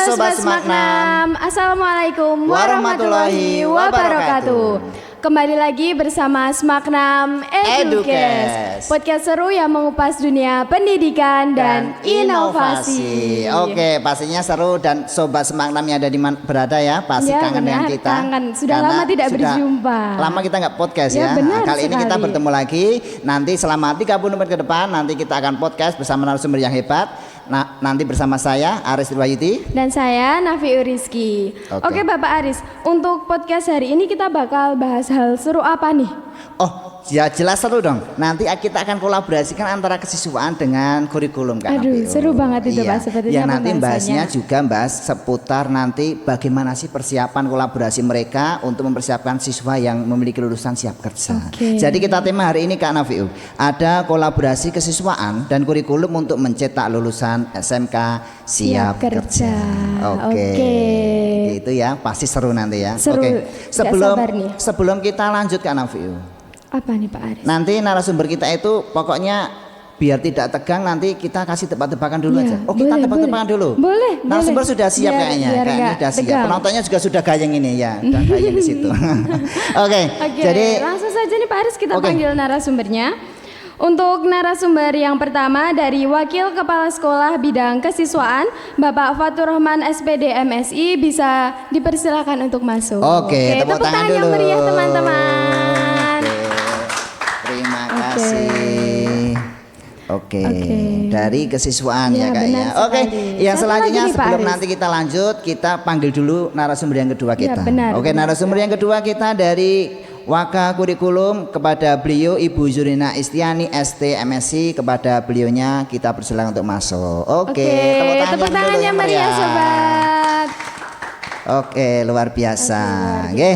Sobat Semaknam. Assalamualaikum warahmatullahi wabarakatuh. Kembali lagi bersama Semaknam Edukes, podcast seru yang mengupas dunia pendidikan dan inovasi. Oke, pastinya seru dan Sobat Semaknam yang ada di berada ya, pasti kangen dengan kita. Kangen, sudah lama tidak berjumpa. Lama kita nggak podcast ya. Benar kali sekali. ini kita bertemu lagi. Nanti selama 30 menit ke depan nanti kita akan podcast bersama narasumber yang hebat. Nah, nanti bersama saya Aris Dirwayuti dan saya Nafi Uriski. Oke Bapak Aris, untuk podcast hari ini kita bakal bahas hal seru apa nih? Oh ya jelas seru dong. Nanti kita akan kolaborasikan antara kesiswaan dengan kurikulum kan. Aduh seru banget itu Pak. Sepertinya yang nanti bahasnya juga bahas seputar nanti bagaimana sih persiapan kolaborasi mereka untuk mempersiapkan siswa yang memiliki lulusan siap kerja. Jadi kita tema hari ini Kak Nafiu ada kolaborasi kesiswaan dan kurikulum untuk mencetak lulusan SMK siap kerja. Oke. Itu ya pasti seru nanti ya. Seru. Sebelum kita lanjut Kak Nafiu. Apa nih Pak Aris? Nanti narasumber kita itu pokoknya biar tidak tegang nanti kita kasih tebak-tebakan dulu aja. Oh kita tebak-tebakan dulu. Boleh. Narasumber sudah siap kayaknya sudah siap. Penontonnya juga sudah gayeng ini ya. Dan gayeng di situ. Oke. Jadi langsung saja nih Pak Aris kita panggil narasumbernya. Untuk narasumber yang pertama dari Wakil Kepala Sekolah Bidang Kesiswaan Bapak Fatur Rahman SPD MSI bisa dipersilakan untuk masuk. Oke, tepuk tangan dulu. Yang meriah teman-teman. Terima kasih. Oke. Dari kesiswaan ya Kak ya. Oke, yang selanjutnya sebelum nanti kita lanjut, kita panggil dulu narasumber yang kedua kita. Oke, narasumber yang kedua kita dari Waka Kurikulum, kepada beliau Ibu Yurina Istiani ST MSc, kepada beliaunya kita persilakan untuk masuk. Oke, tepuk tangan yang meriah sobat. Oke, luar biasa. Oke.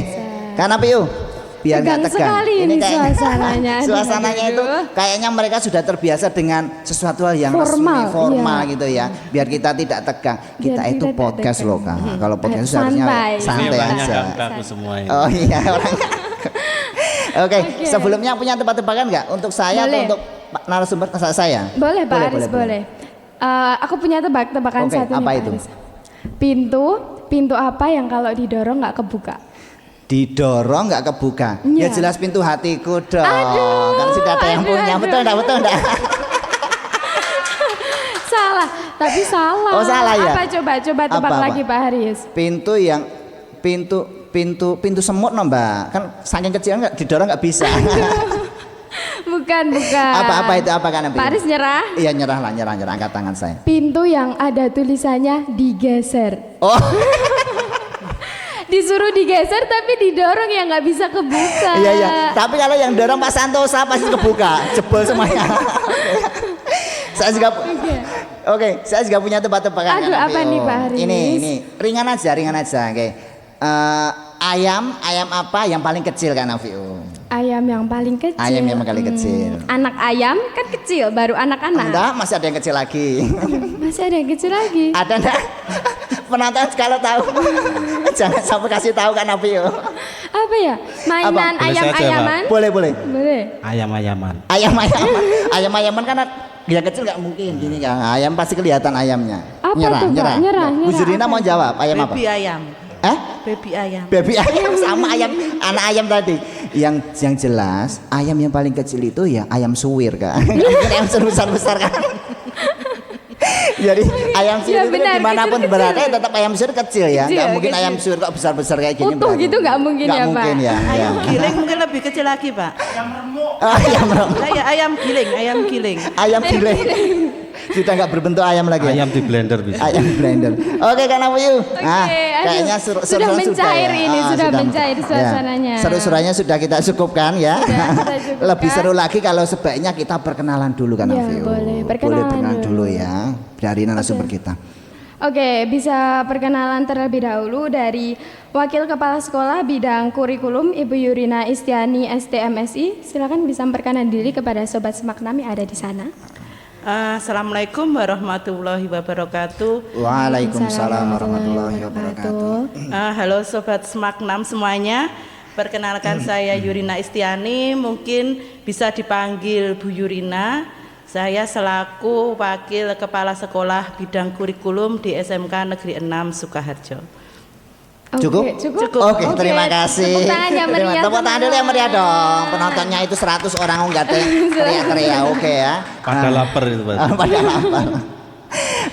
Karena PU biar nggak tegang. Ini suasananya. Suasananya itu kayaknya mereka sudah terbiasa dengan sesuatu hal yang formal gitu ya. Biar kita tidak tegang. Kita itu podcast loh Kak. Kalau podcast harusnya santai aja. Oh iya orang. Oke, sebelumnya punya tebak-tebakan nggak untuk saya atau untuk narasumber saya? Boleh Pak Aris, boleh. Aku punya tebak-tebakan satu nih Pak Aris. Pintu apa yang kalau didorong nggak kebuka? Didorong nggak kebuka? Ya jelas pintu hatiku dong. Kan sudah ada yang punya, betul enggak? Salah, tapi salah. Oh salah ya? Apa coba tebak lagi Pak Haris? Pintu semut no Mbak, kan saking kecil nggak didorong nggak bisa. Bukan. Apa itu apa kan? Pak Aris nyerah? Iya nyerah angkat tangan saya. Pintu yang ada tulisannya digeser. Oh. Disuruh digeser tapi didorong ya nggak bisa kebuka. Iya. Tapi kalau yang dorong Pak Santosa pasti kebuka, jebol semuanya. Saya juga. Oke, saya juga punya tebak-tebakan. Aduh apa nih Pak Haris? Ini ringan aja. Oke. Ayam apa yang paling kecil kan Nafiu? Ayam yang paling kecil. Ayam yang paling kecil. Anak ayam kan kecil, baru anak-anak. Enggak, masih ada yang kecil lagi. Masih ada yang kecil lagi. Ada enggak? Penonton kalau tahu jangan sampai kasih tahu kan Nafiu. Apa ya? Mainan ayam-ayaman? Boleh. Ayam-ayaman kan yang kecil nggak mungkin gini kan. Ayam pasti kelihatan ayamnya. Apa nyerah. Bu Zurina mau jawab ayam apa? Baby ayam. Baby ayam sama ayam anak ayam tadi. Yang jelas ayam yang paling kecil itu ya ayam suwir kan. Ayam besar kan. Jadi ayam suwir itu dimanapun berada tetap ayam suwir kecil ya. Nggak mungkin ayam suwir kok besar kayak gini. Utuh gitu nggak mungkin ya Pak. Ayam giling mungkin lebih kecil lagi Pak. Ayam remuk. Ayam giling. Ayam giling. Sudah nggak berbentuk ayam lagi. Ayam di blender bisa. Ayam di blender. Oke kan apa yuk? Nah, kayaknya sudah mencair ini, sudah mencair suasananya. Seru-serunya sudah kita cukupkan ya. Lebih seru lagi kalau sebaiknya kita perkenalan dulu kan Afiu. Boleh perkenalan dulu ya dari narasumber kita. Oke, bisa perkenalan terlebih dahulu dari Wakil Kepala Sekolah Bidang Kurikulum Ibu Yurina Istiani STMSI. Silakan bisa memperkenalkan diri kepada Sobat Semaknam yang ada di sana. Assalamualaikum warahmatullahi wabarakatuh. Waalaikumsalam warahmatullahi wabarakatuh. Halo Sobat Semaknam semuanya. Perkenalkan saya Yurina Istiani, mungkin bisa dipanggil Bu Yurina. Saya selaku Wakil Kepala Sekolah Bidang Kurikulum di SMK Negeri 6 Sukoharjo. Cukup? Oke, cukup. Oke, terima kasih. Tepuk tangan yang meriah. Tepuk tangan dulu yang meriah dong. Penontonnya itu 100 orang enggak ada yang teriak-teriak. Oke ya. Pada lapar itu Pak. Pada lapar.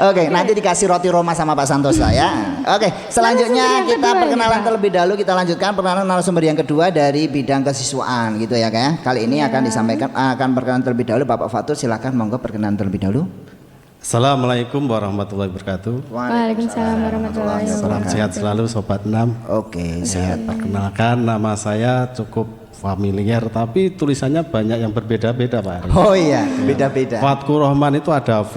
Oke, nanti dikasih roti Roma sama Pak Santosa ya. Oke, selanjutnya kita perkenalan terlebih dahulu. Kita lanjutkan perkenalan narasumber yang kedua dari bidang kesiswaan gitu ya kayak. Kali ini akan disampaikan perkenalan terlebih dahulu Bapak Fatur, silakan monggo perkenalan terlebih dahulu. Assalamualaikum warahmatullahi wabarakatuh. Waalaikumsalam warahmatullahi Salam wabarakatuh. sehat selalu Sobat 6. Oke, sehat. Perkenalkan, nama saya cukup familiar tapi tulisannya banyak yang berbeda-beda Pak Ari. Oh iya, beda-beda. Fatkur Rahman itu ada V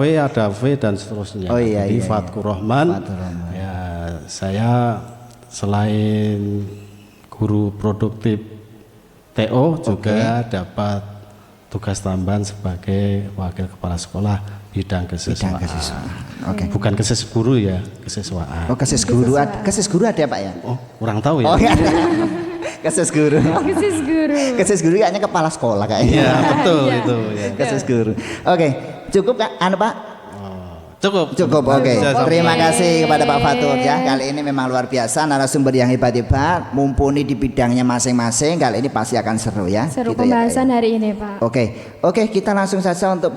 dan seterusnya. Oh iya, Jadi iya, Fatkur Rahman, ya saya selain guru produktif TO juga dapat tugas tambahan sebagai wakil kepala sekolah bidang kesiswaan. Oke. Bukan kesis guru ya, kesiswaan. Oh, kesis guru ada Pak ya? Oh, kurang tahu ya. Oh iya. Kesis guru. Kesis guru. Kesis guru kayaknya kepala sekolah kayaknya. Iya, betul itu ya. Kesis guru. Oke, cukup Kak? Pak? Cukup. Oke. Bisa Terima sampai. kasih kepada Pak Fatur ya. Kali ini memang luar biasa, narasumber yang hebat-hebat, mumpuni di bidangnya masing-masing. Kali ini pasti akan seru ya. Seru Gitu ya, Kak, pembahasan ya. hari ini Pak. Oke, kita langsung saja untuk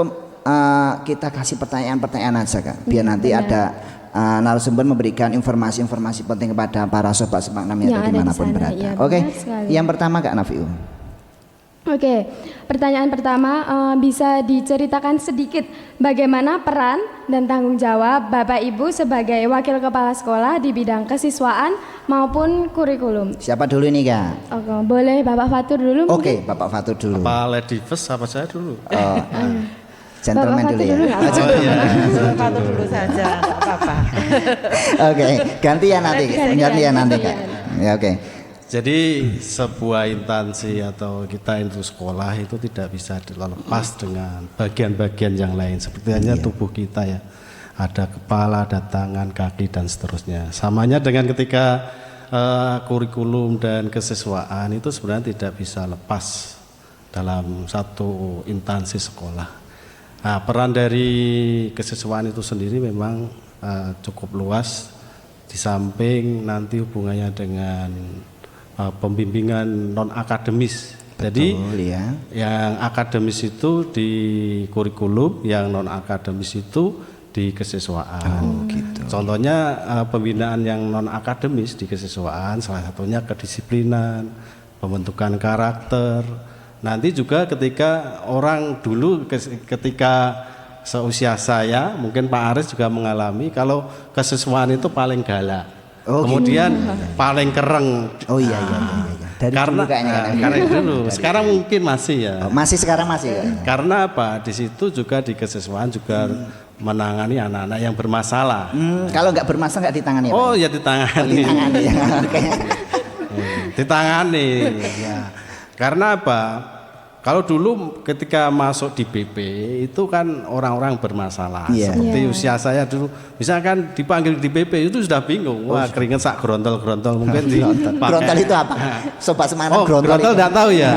kita kasih pertanyaan-pertanyaan aja Kak. Biar nanti ada narasumber memberikan informasi-informasi penting kepada para sobat Semak 6 yang ada dimanapun di sana, berada. iya, Oke, benar sekali. yang pertama Kak Nafiu. Oke, pertanyaan pertama, bisa diceritakan sedikit bagaimana peran dan tanggung jawab Bapak Ibu sebagai wakil kepala sekolah di bidang kesiswaan maupun kurikulum. Siapa dulu nih Kak? Oke, boleh Bapak Fatur dulu Oke, mungkin? Bapak Fatur dulu. Apa lady first apa saya dulu? Gentleman Bapak dulu Fatur ya. dulu, nggak apa-apa. Oh iya. Fatur dulu saja, nggak apa-apa. Oke, gantian nanti Kak. Ya oke. Jadi sebuah instansi atau kita itu sekolah itu tidak bisa dilepas dengan bagian-bagian yang lain seperti hanya tubuh kita ya. Ada kepala, ada tangan, kaki dan seterusnya. Samanya dengan ketika kurikulum dan kesiswaan itu sebenarnya tidak bisa lepas dalam satu instansi sekolah. Nah, peran dari kesiswaan itu sendiri memang cukup luas, di samping nanti hubungannya dengan pembimbingan non akademis. Jadi ya. yang akademis itu di kurikulum, yang non akademis itu di kesiswaan. Gitu. Contohnya pembinaan yang non akademis di kesiswaan salah satunya kedisiplinan, pembentukan karakter. Nanti juga ketika orang dulu ketika seusia saya, mungkin Pak Aris juga mengalami kalau kesiswaan itu paling galak. Oh, kemudian paling kereng. Oh iya. Dari Karena dulu kayaknya kan. karena dulu. Sekarang mungkin masih ya. Oh, masih sekarang masih ya. Karena apa? Di situ juga di kesiswaan juga menangani anak-anak yang bermasalah. Kalau nggak bermasalah nggak ditangani. Oh Pak? ya ditangani. Ditangani ya. Oke. Ditangani. Ya. Karena apa? Kalau dulu ketika masuk di BP itu kan orang-orang bermasalah. Iya. Seperti Iya. usia saya dulu, misalkan dipanggil di BP itu sudah bingung. Wah, keringet sak grontol-grontol mungkin di Grontol itu apa? Sobat Semarang Oh, grontol. grontol itu. enggak tahu ya.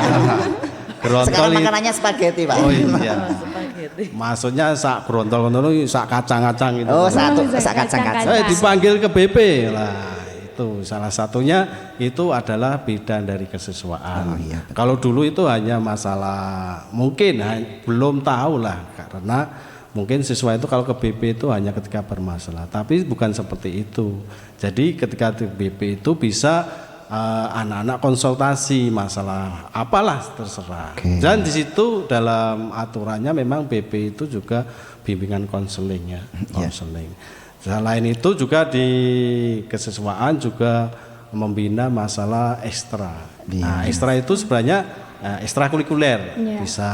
Grontol Sekarang itu- makanannya spaghetti Pak. Oh iya. Spaghetti. Maksudnya sak grontol-grontol sak kacang-kacang gitu. Oh satu Sak kacang-kacang. kacang. Dipanggil ke BP lah. Itu salah satunya itu adalah bidang dari kesiswaan. Oh, iya. Kalau dulu itu hanya masalah mungkin belum tahu lah karena mungkin siswa itu kalau ke BP itu hanya ketika bermasalah, tapi bukan seperti itu. Jadi ketika di BP itu bisa anak-anak konsultasi masalah apalah terserah. Oke. Dan di situ dalam aturannya memang BP itu juga bimbingan konseling ya, konseling. Selain itu juga di kesiswaan juga membina masalah ekstra. Nah, ekstra itu sebenarnya ekstrakurikuler. Iya. Bisa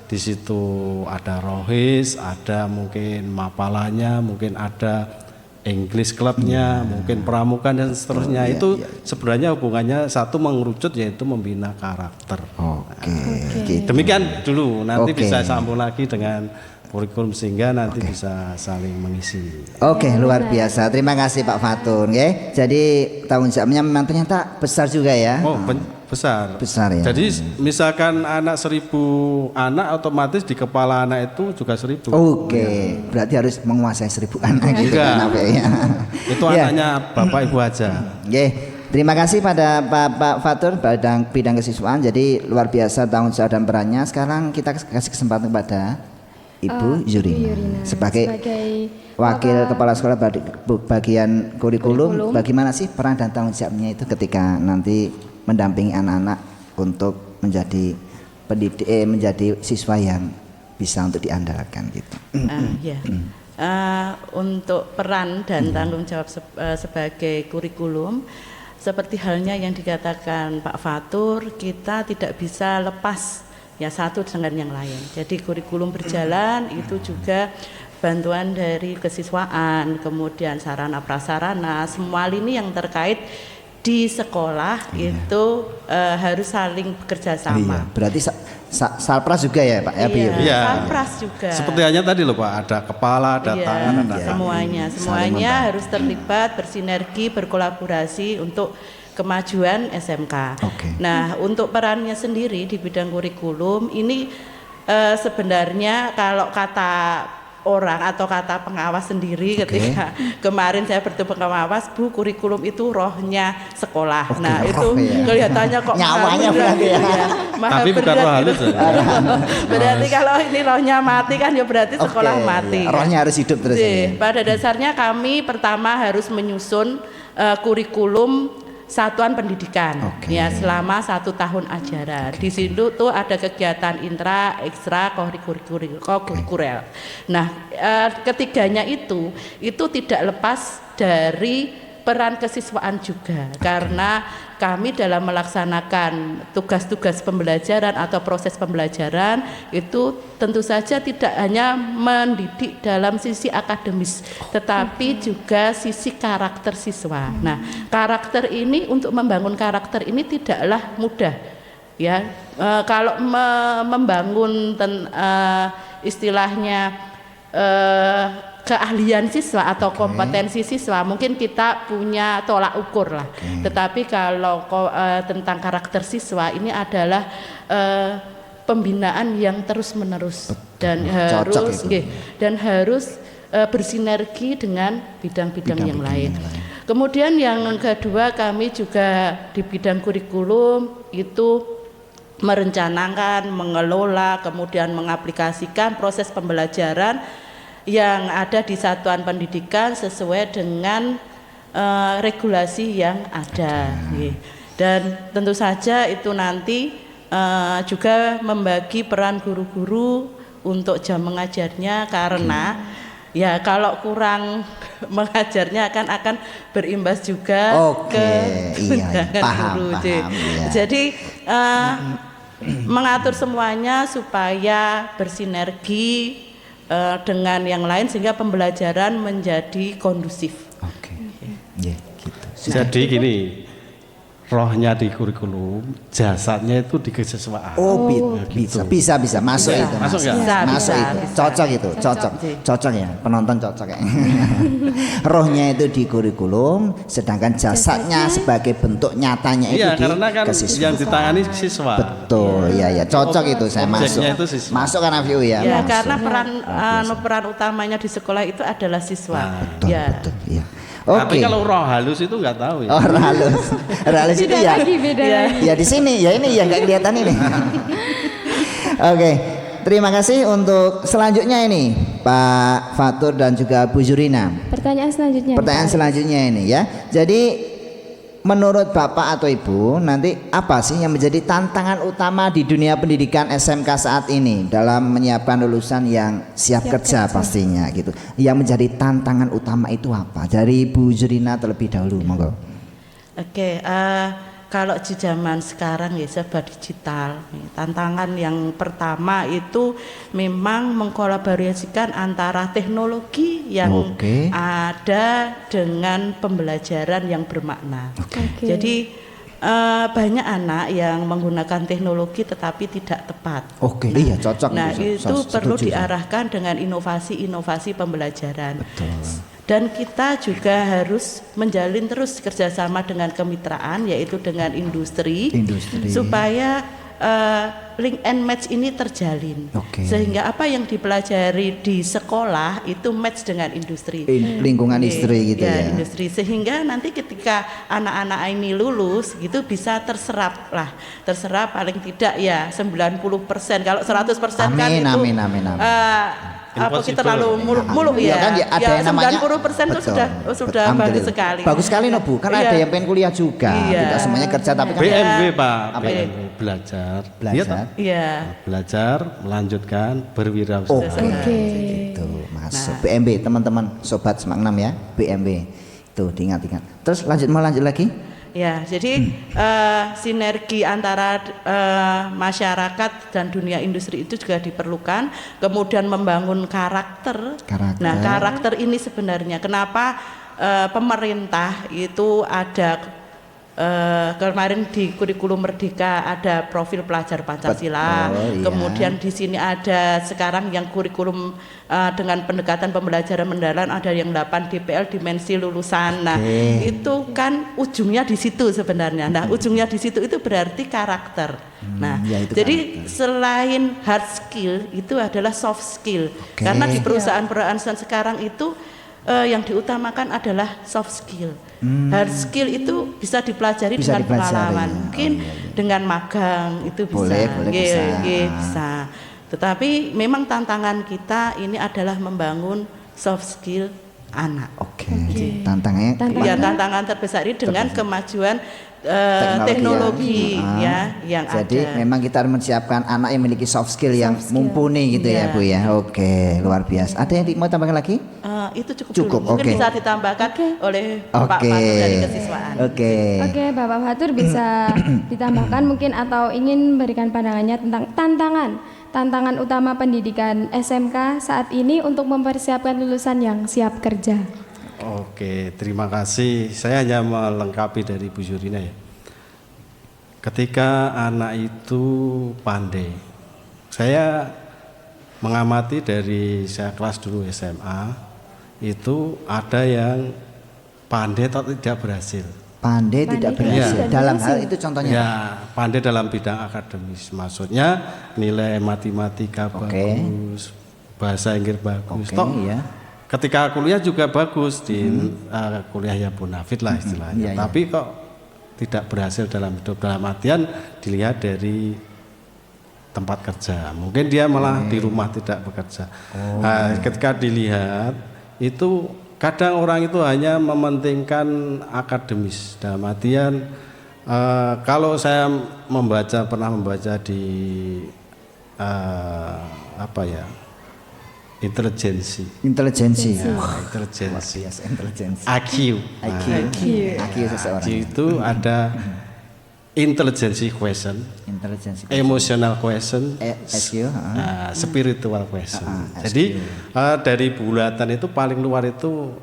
di situ ada rohis, ada mungkin mapalanya, mungkin ada English clubnya, mungkin pramuka dan seterusnya. Itu sebenarnya hubungannya satu mengerucut yaitu membina karakter. Oke. Gitu. Demikian dulu. Nanti Oke. bisa sambung lagi dengan kurikulum sehingga nanti bisa saling mengisi. Oke, luar biasa. Terima kasih Pak Fatur, nggih. Jadi tanggung jawabnya memang ternyata besar juga ya. Oh, besar. Besar ya. Jadi misalkan anak 1.000 anak, otomatis di kepala anak itu juga 1.000. Oke, berarti harus menguasai 1.000 anak gitu Enggak. kan, Pak, ya. Itu Ya. anaknya Bapak Ibu aja. Oke, terima kasih pada Pak Fatur bidang kesiswaan. Jadi luar biasa tanggung jawab dan perannya. Sekarang kita kasih kesempatan kepada Ibu Yurina sebagai Wakil Kepala Sekolah bagian kurikulum. Bagaimana sih peran dan tanggung jawabnya itu ketika nanti mendampingi anak-anak untuk menjadi menjadi siswa yang bisa untuk diandalkan gitu. Ya. Untuk peran dan tanggung jawab sebagai kurikulum, seperti halnya yang dikatakan Pak Fatur, kita tidak bisa lepas ya satu dengan yang lain. Jadi kurikulum berjalan itu juga bantuan dari kesiswaan, kemudian sarana prasarana, semua lini yang terkait di sekolah itu harus saling bekerja sama. Iya, berarti salpras juga ya Pak ya? Iya. Salpras juga. Seperti halnya tadi loh Pak, ada kepala, ada tangan, ada semuanya harus terlibat, bersinergi, berkolaborasi untuk kemajuan SMK. Nah, untuk perannya sendiri di bidang kurikulum ini sebenarnya kalau kata orang atau kata pengawas sendiri ketika kemarin saya bertemu pengawas, Bu, kurikulum itu rohnya sekolah. Nah, itu kelihatannya kok nyawanya berarti ya. Tapi bukan roh halus. Berarti kalau ini rohnya mati kan ya berarti sekolah mati. Ya. Rohnya harus hidup terus. Pada dasarnya kami pertama harus menyusun kurikulum satuan pendidikan ya selama 1 tahun ajaran. Di situ tuh ada kegiatan intra, ekstra, kurikuler. Nah, ketiganya itu tidak lepas dari peran kesiswaan juga, karena kami dalam melaksanakan tugas-tugas pembelajaran atau proses pembelajaran itu tentu saja tidak hanya mendidik dalam sisi akademis, tetapi juga sisi karakter siswa. Nah, karakter ini, untuk membangun karakter ini tidaklah mudah ya. Kalau membangun istilahnya keahlian siswa atau kompetensi siswa, mungkin kita punya tolak ukur lah. Tetapi kalau tentang karakter siswa ini adalah pembinaan yang terus menerus dan harus bersinergi dengan bidang-bidang yang lain. Kemudian yang kedua, kami juga di bidang kurikulum itu merencanakan, mengelola, kemudian mengaplikasikan proses pembelajaran yang ada di satuan pendidikan sesuai dengan regulasi yang ada. Dan tentu saja itu nanti juga membagi peran guru-guru untuk jam mengajarnya, karena ya kalau kurang mengajarnya akan berimbas juga ke tunjangan guru. Jadi mengatur semuanya supaya bersinergi dengan yang lain sehingga pembelajaran menjadi kondusif. Gitu. Jadi gini, rohnya di kurikulum, jasadnya itu di kesiswaan. Bisa masuk itu. Masuk ya? Masuk itu. Cocok ya, penonton cocok ya. Rohnya itu di kurikulum, sedangkan jasadnya sebagai bentuk nyatanya itu di karena kan kesiswaan. yang ditangani siswa. Betul, ya cocok itu saya masuk. Itu siswa. Masuk kan View ya. Karena peran utamanya di sekolah itu adalah siswa. Betul. Tapi kalau roh halus itu nggak tahu ya. Oh, halus itu ya. Ya di sini, ya ini yang nggak kelihatan ini. Oke, terima kasih untuk selanjutnya ini Pak Fatur dan juga Bu Yurina. Pertanyaan selanjutnya ini ya. Jadi menurut Bapak atau Ibu, nanti apa sih yang menjadi tantangan utama di dunia pendidikan SMK saat ini dalam menyiapkan lulusan yang siap kerja pastinya gitu. Yang menjadi tantangan utama itu apa? Dari Bu Yurina terlebih dahulu, monggo. Kalau di zaman sekarang ya serba digital, tantangan yang pertama itu memang mengkolaborasikan antara teknologi yang ada dengan pembelajaran yang bermakna. Jadi banyak anak yang menggunakan teknologi tetapi tidak tepat. Cocok. Nah, itu perlu diarahkan dengan inovasi-inovasi pembelajaran. Dan kita juga harus menjalin terus kerjasama dengan kemitraan, yaitu dengan industri. Supaya link and match ini terjalin, sehingga apa yang dipelajari di sekolah itu match dengan industri, lingkungan industri gitu ya. Industri, sehingga nanti ketika anak-anak ini lulus gitu bisa terserap paling tidak ya 90%. Kalau 100% kan itu apa kita terlalu muluk ya. Kan ya, ada yang namanya 90% itu sudah bagus sekali. Bagus sekali no Bu, karena ada yang pengen kuliah juga. Tidak semuanya kerja tapi kan BMW Pak, BMW belajar. Iya. Belajar, melanjutkan, berwirausaha. Itu masuk. BMW teman-teman sobat Semak 6 ya, BMW. Tuh diingat-ingat. Terus lanjut lagi? Ya, jadi sinergi antara masyarakat dan dunia industri itu juga diperlukan. Kemudian membangun karakter. Nah, karakter ini sebenarnya kenapa pemerintah itu ada kemarin di kurikulum Merdeka ada profil pelajar Pancasila. Kemudian di sini ada sekarang yang kurikulum dengan pendekatan pembelajaran mendalam ada yang 8 DPL dimensi lulusan. Nah, itu kan ujungnya di situ sebenarnya. Nah, ujungnya di situ itu berarti karakter. Nah, jadi selain hard skill itu adalah soft skill. Karena di perusahaan-perusahaan sekarang itu yang diutamakan adalah soft skill. Hard skill itu bisa dipelajari dengan pengalaman, mungkin dengan magang itu bisa. Bisa. Tetapi memang tantangan kita ini adalah membangun soft skill anak. Tantangan terbesar ini dengan kemajuan teknologi ya yang jadi ada. memang kita harus menyiapkan anak yang memiliki soft skill yang mumpuni gitu ya Bu ya. Luar biasa. Ada yang mau tambahkan lagi? Itu cukup. Mungkin bisa ditambahkan oleh Bapak Fatur dari kesiswaan. Oke, Bapak Fatur bisa ditambahkan mungkin atau ingin memberikan pandangannya tentang tantangan utama pendidikan SMK saat ini untuk mempersiapkan lulusan yang siap kerja. Oke, terima kasih. Saya hanya melengkapi dari Bu Jurina ya. Ketika anak itu pandai, saya mengamati dari saya kelas dulu SMA, itu ada yang pandai atau tidak berhasil. Pandai tidak berhasil. Dalam hal itu contohnya? Ya, pandai dalam bidang akademis. Maksudnya nilai matematika bagus, bahasa Inggris bagus. Ketika kuliah juga bagus di kuliah ya bonafit lah istilahnya. Tapi kok tidak berhasil dalam hidup, dalam artian dilihat dari tempat kerja. Mungkin dia malah di rumah tidak bekerja. Nah, ketika dilihat itu kadang orang itu hanya mementingkan akademis. Dalam artian kalau saya pernah membaca di intelijensi IQ seseorang. IQ itu ada intelligence question, emotional question, spiritual question. Jadi dari bulatan itu paling luar itu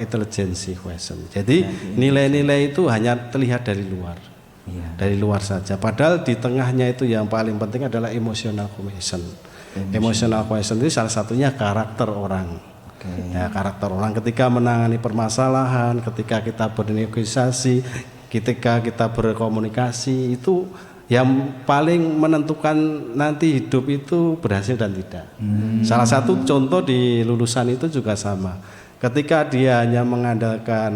intelligence question. Jadi nilai-nilai itu hanya terlihat dari luar, dari luar saja. Padahal di tengahnya itu yang paling penting adalah emotional question. Emotional question itu salah satunya karakter orang. Ya, karakter orang ketika menangani permasalahan, ketika kita bernegosiasi, ketika kita berkomunikasi, itu yang paling menentukan nanti hidup itu berhasil dan tidak. Salah satu contoh di lulusan itu juga sama. Ketika dia hanya mengandalkan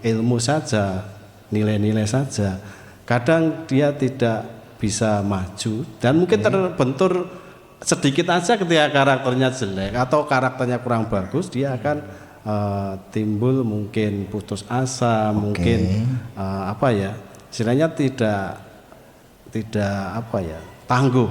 ilmu saja, nilai-nilai saja, kadang dia tidak bisa maju dan mungkin terbentur sedikit aja ketika karakternya jelek atau karakternya kurang bagus, dia akan timbul mungkin putus asa, mungkin istilahnya tidak tangguh.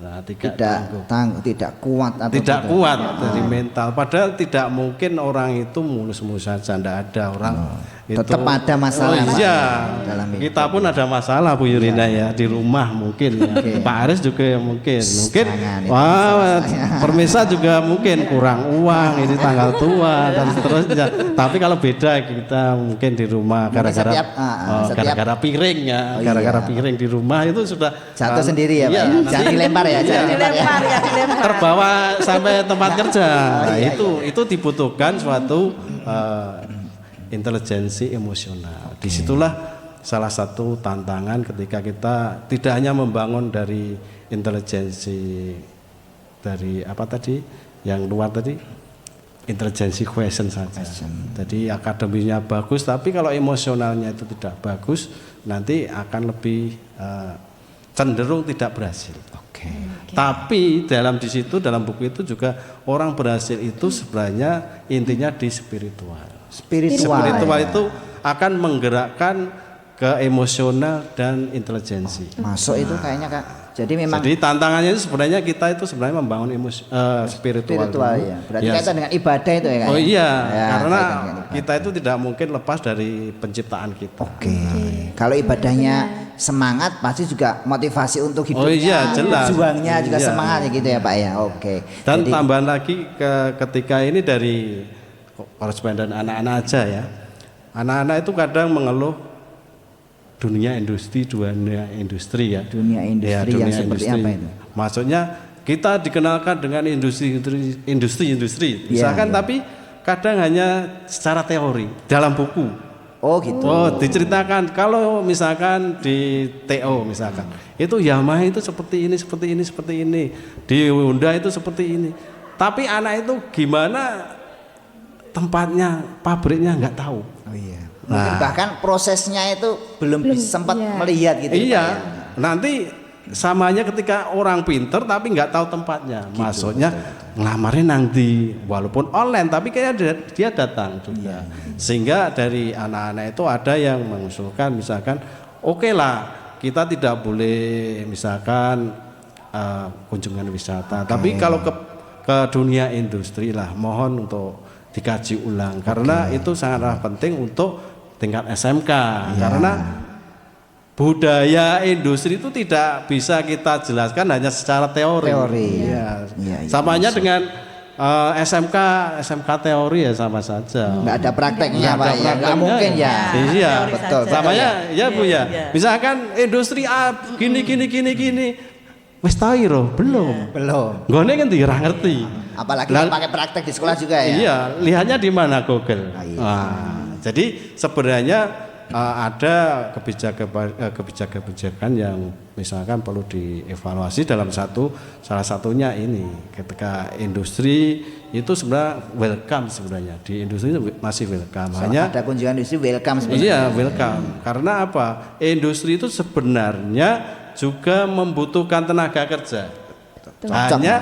Nah, tidak kuat atau tidak kuat dari mental. Padahal tidak mungkin orang itu mulus-mulus saja, tidak ada orang Tetap ada masalah Pak, iya, dalam hidup. kita pun ada masalah Bu Yurina ya di rumah mungkin ya. Pak Aris juga mungkin jangan, itu wah permisa juga mungkin kurang uang, ini tanggal tua dan seterusnya. Tapi kalau beda kita mungkin di rumah gara-gara gara-gara piring ya, gara-gara piring di rumah itu sudah jatuh sendiri ya Pak. iya, Jangan dilempar ya, jangan dilempar ya. terbawa sampai tempat kerja. Nah, itu dibutuhkan suatu intelijensi emosional. Disitulah salah satu tantangan ketika kita tidak hanya membangun dari intelijensi dari apa tadi yang luar tadi, intelijensi question saja. Jadi akademinya bagus, tapi kalau emosionalnya itu tidak bagus, nanti akan lebih cenderung tidak berhasil. Tapi di situ dalam buku itu juga orang berhasil itu sebenarnya intinya di spiritual. Spiritual itu akan menggerakkan ke emosional dan intelijensi. Masuk itu kayaknya Kak. Jadi tantangannya itu sebenarnya kita itu sebenarnya membangun spiritual ya. Berarti kaitan dengan ibadah itu ya Kak. Oh iya, ya, karena kita itu tidak mungkin lepas dari penciptaan kita. Kalau ibadahnya semangat pasti juga motivasi untuk hidupnya. Oh iya, jelas. Juangnya juga semangat gitu ya Pak ya. Dan tambahan lagi ketika ini dari koresponden anak-anak aja ya. Anak-anak itu kadang mengeluh dunia industri ya. Dunia industri yang seperti apa itu? Maksudnya kita dikenalkan dengan industri. Misalkan tapi kadang hanya secara teori dalam buku. Oh gitu. Oh diceritakan kalau misalkan di TO misalkan itu Yamaha itu seperti ini. Di Honda itu seperti ini. Tapi anak itu gimana tempatnya, pabriknya nggak tahu. Oh iya. Mungkin bahkan prosesnya itu belum sempat melihat gitu. Iya. Nanti samanya ketika orang pinter tapi nggak tahu tempatnya. Gitu, maksudnya ngelamarnya nanti walaupun online tapi kayak dia datang juga. Sehingga dari anak-anak itu ada yang mengusulkan misalkan oke lah kita tidak boleh misalkan kunjungan wisata. Tapi kalau ke dunia industri lah mohon untuk dikaji ulang karena itu sangatlah penting untuk tingkat SMK karena budaya industri itu tidak bisa kita jelaskan hanya secara teori. Samanya dengan SMK teori ya sama saja. Nggak ada prakteknya Pak ya. Nggak mungkin ya. Iya betul. Samanya ya Bu ya. Misalkan industri gini. Wis tahu iro belum. Gone kan tidak ngerti. Apalagi pakai praktek di sekolah juga ya. Iya, lihatnya di mana Google. Jadi sebenarnya ada kebijakan yang misalkan perlu dievaluasi dalam salah satunya ini ketika industri itu sebenarnya welcome sebenarnya di industri masih welcome. Hanya ada kunjungan industri welcome sebenarnya. Iya welcome. Karena apa? Industri itu sebenarnya juga membutuhkan tenaga kerja. Hanya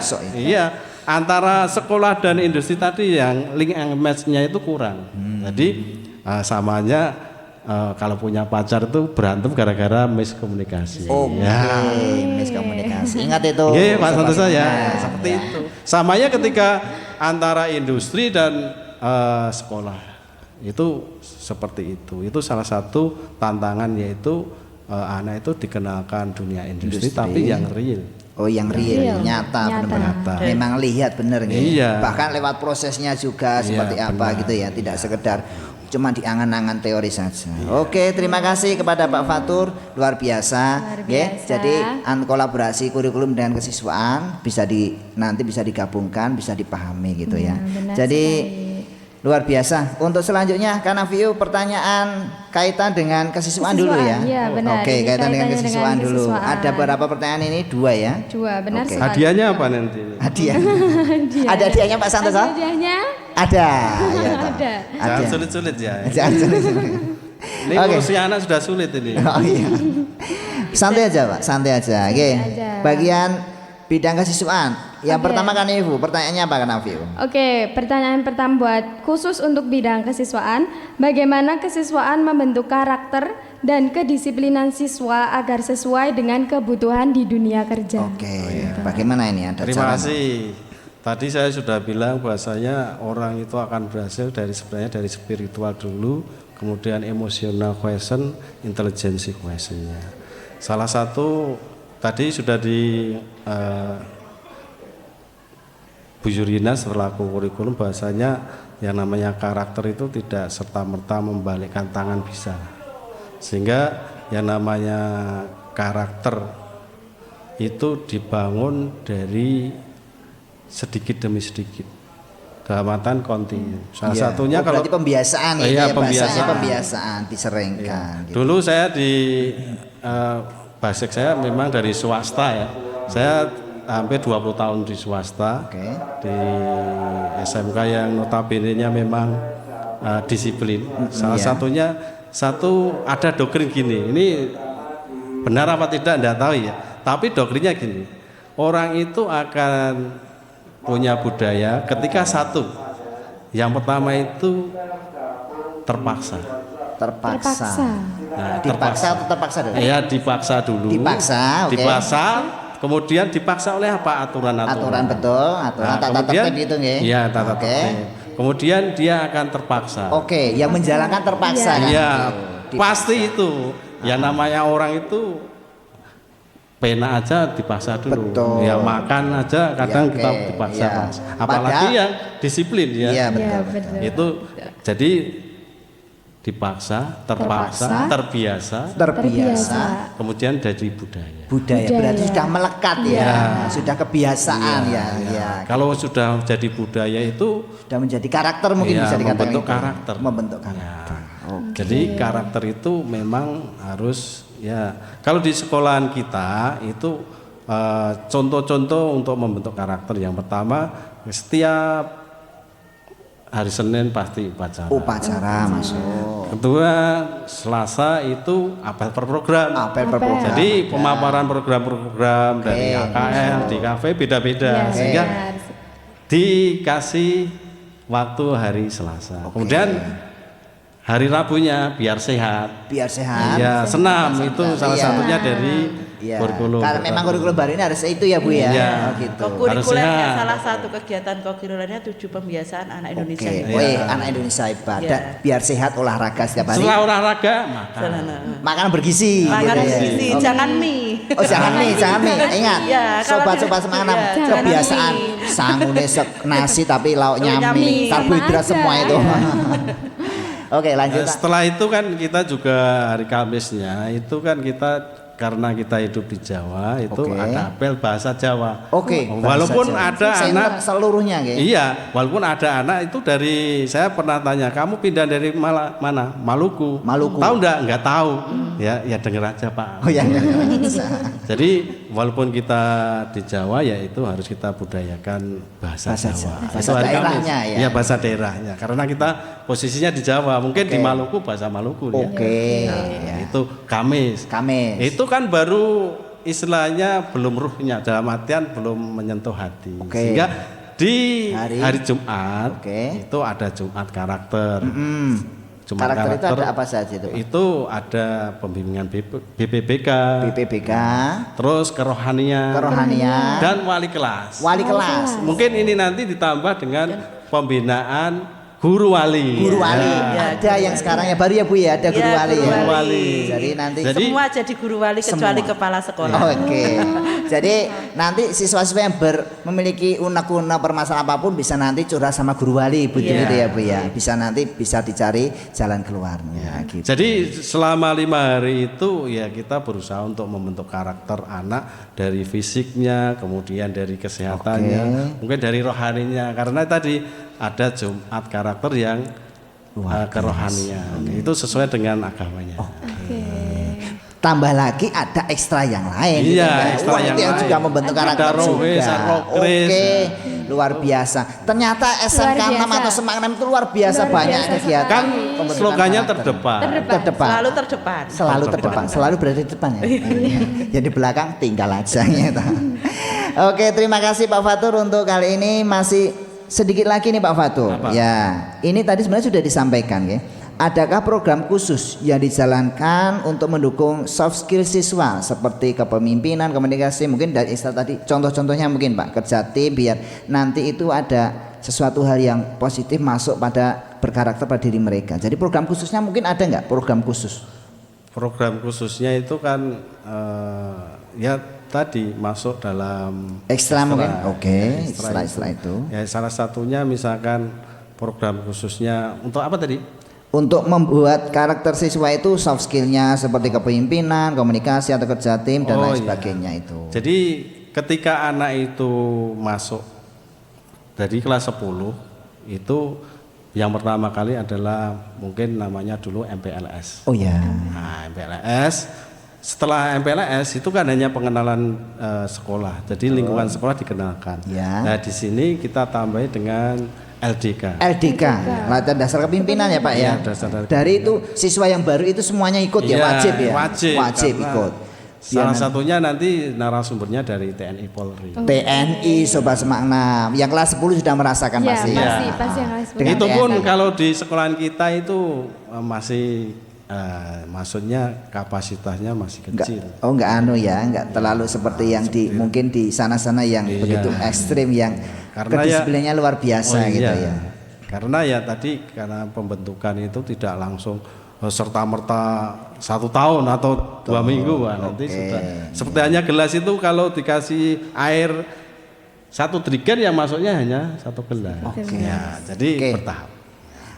antara sekolah dan industri tadi yang link and match-nya itu kurang. Jadi samanya kalau punya pacar itu berantem gara-gara miskomunikasi. Miskomunikasi. Ingat itu. Iya, Pak Santoso ya. Seperti itu. Samanya ketika antara industri dan sekolah itu seperti itu. Itu salah satu tantangan yaitu anak itu dikenalkan dunia industri tapi yang real. Oh yang real, nyata. Memang lihat bener gitu. Iya. Bahkan lewat prosesnya juga seperti apa gitu ya, tidak sekedar cuma diangan-angan teori saja. Oke, terima kasih kepada Pak Fatur, luar biasa. Jadi kolaborasi kurikulum dan kesiswaan nanti bisa digabungkan, bisa dipahami gitu ya. Jadi luar biasa. Untuk selanjutnya Kak Nafiu pertanyaan kaitan dengan kesiswaan dulu ya. Iya, benar. Oke, kaitan dengan kesiswaan dulu. Ada berapa pertanyaan ini? 2 ya. 2, benar sekali. Hadiahnya apa nanti? Hadiah. Ada hadiahnya Pak Santoso? Hadiahnya? Ada. Ya, ada. Jangan sulit-sulit ya. Jangan sulit-sulit. Ini usia anak sudah sulit ini. Oh iya. Santai aja Pak, santai aja. Oke. Bagian bidang kesiswaan. Yang pertama kan Ibu, pertanyaannya apa kan Nafiu? Oke, pertanyaan pertama buat khusus untuk bidang kesiswaan, bagaimana kesiswaan membentuk karakter dan kedisiplinan siswa agar sesuai dengan kebutuhan di dunia kerja? Oke, bagaimana ini ada Terima kasih. Tadi saya sudah bilang bahwasanya orang itu akan berhasil sebenarnya dari spiritual dulu, kemudian emotional question, intelligence questionnya. Salah satu tadi sudah di Bu Yurina setelah kurikulum bahasanya yang namanya karakter itu tidak serta-merta membalikkan tangan bisa. Sehingga yang namanya karakter itu dibangun dari sedikit demi sedikit, dalam artian kontinu. Salah satunya kalau berarti pembiasaan iya, pembiasaan diseringkan. Gitu. Dulu saya di basic saya memang dari swasta ya. Saya hampir 20 tahun di swasta. Di SMK yang notabene-nya memang disiplin. Salah satunya ada doktrin gini. Ini benar apa tidak enggak tahu ya. Tapi doktrinnya gini. Orang itu akan punya budaya ketika satu. Yang pertama itu terpaksa. Nah, Dipaksa atau terpaksa dulu? Iya, dipaksa dulu. Dipaksa, kemudian dipaksa oleh apa? Aturan-aturan. Aturan tata tertib itu nggih. Iya, tata tertib. Kemudian dia akan terpaksa. Yang menjalankan terpaksa kan? Iya, pasti itu. Yang namanya orang itu pena aja dipaksa dulu. Betul. Ya makan aja kadang kita dipaksa. Apalagi yang disiplin ya. Iya, betul. Itu jadi dipaksa, terpaksa, terbiasa, kemudian jadi budaya. Berarti sudah melekat ya, sudah kebiasaan ya. Kalau sudah jadi budaya itu sudah menjadi karakter mungkin bisa dikatakan membentuk karakter. Jadi karakter itu memang harus ya. Kalau di sekolahan kita itu contoh-contoh untuk membentuk karakter yang pertama setiap hari Senin pasti upacara masuk. Kedua, Selasa itu apel per program. Jadi pemaparan program-program dari AKL di kafe beda-beda sehingga dikasih waktu hari Selasa. Kemudian hari Rabunya biar sehat. Ya, senam itu salah satunya dari kurikulum. Karena memang kurikulum baru ini harus itu ya Bu ya. Gitu. Kurikulernya salah satu kegiatan kurikulernya 7 pembiasaan anak Indonesia. Anak Indonesia hebat. Biar sehat olahraga setiap hari. Setelah olahraga makan bergizi. Jangan mie. Jangan mie. Ingat. Sobat-sobat semangat kebiasaan sangune nasi tapi lauknya mie. Karbohidrat semua itu. Oke, lanjut. Setelah itu kan kita juga hari Kamisnya itu kan kita karena kita hidup di Jawa itu ada apel bahasa Jawa. Walaupun ada anak seluruhnya Iya, walaupun ada anak itu dari saya pernah tanya, kamu pindah dari mana? Maluku. Tahu enggak tahu. Ya denger aja, Pak. Jadi walaupun kita di Jawa ya itu harus kita budayakan bahasa Jawa. Bahasa daerahnya ya. Bahasa daerahnya. Karena kita posisinya di Jawa, mungkin di Maluku bahasa Maluku ya. Itu Kamis. Itu kan baru istilahnya belum ruhnya, dalam artian belum menyentuh hati. Sehingga di hari Jumat itu ada Jumat karakter. Jumat karakter itu ada apa saja itu? Itu ada pembimbingan BPBK, terus kerohanian, dan wali kelas. Mungkin ini nanti ditambah dengan pembinaan guru wali. Ada yang sekarang ya baru ya Bu ya, ada guru wali. Jadi nanti semua jadi guru wali kecuali kepala sekolah. Jadi nanti siswa-siswa yang memiliki unek-unek permasalahan apapun bisa nanti curhat sama guru wali gitu ya Bu ya. Bisa dicari jalan keluarnya gitu. Jadi selama 5 hari itu ya kita berusaha untuk membentuk karakter anak dari fisiknya, kemudian dari kesehatannya, mungkin dari rohaninya. Karena tadi ada Jumat karakter yang kerohanian. Itu sesuai dengan agamanya. Tambah lagi ada ekstra yang lain. Ekstra yang lain. Juga membentuk karakter juga. Luar biasa. Ternyata SMK 6 atau Semangat 6 itu luar biasa banyak kegiatan. Kan slogannya terdepan. Selalu terdepan. Selalu berada di depan ya. Jadi belakang tinggal aja gitu. Oke, terima kasih Pak Fatur untuk kali ini. Masih sedikit lagi nih Pak Fatur. Ini tadi sebenarnya sudah disampaikan ya. Adakah program khusus yang dijalankan untuk mendukung soft skill siswa seperti kepemimpinan, komunikasi, mungkin dari istilah tadi contoh-contohnya mungkin Pak, kerja tim biar nanti itu ada sesuatu hal yang positif masuk pada berkarakter pada diri mereka. Jadi program khususnya mungkin ada nggak program khusus? Program khususnya itu kan ya tadi masuk dalam Ekstra mungkin? Oke, ya, ekstra itu. Ya salah satunya misalkan program khususnya untuk apa tadi? Untuk membuat karakter siswa itu soft skillnya seperti kepemimpinan, komunikasi atau kerja tim dan lain sebagainya itu. Jadi ketika anak itu masuk dari kelas 10 itu yang pertama kali adalah mungkin namanya dulu MPLS. Oh ya. Nah, MPLS. Setelah MPLS itu kan hanya pengenalan sekolah. Jadi lingkungan sekolah dikenalkan. Ya. Nah, di sini kita tambahi dengan LDK. LDK, latihan dasar kepemimpinan ya Pak ya. Dari itu siswa yang baru itu semuanya ikut ya, wajib ya. Wajib ikut. Salah satunya nanti narasumbernya dari TNI Polri. TNI Sobat Semakna. Yang kelas 10 sudah merasakan Ya, pasti. pasti yang kelas 10. Itu pun kalau di sekolahan kita itu masih maksudnya kapasitasnya masih kecil. Enggak terlalu seperti yang di mungkin di sana-sana yang begitu ekstrim yang kedisiplinnya luar biasa gitu ya. Karena ya tadi karena pembentukan itu tidak langsung serta merta 1 tahun atau 2 minggu nanti sudah. Seperti hanya gelas itu kalau dikasih air 1 dirigen yang masuknya hanya 1 gelas. Ya, jadi bertahap.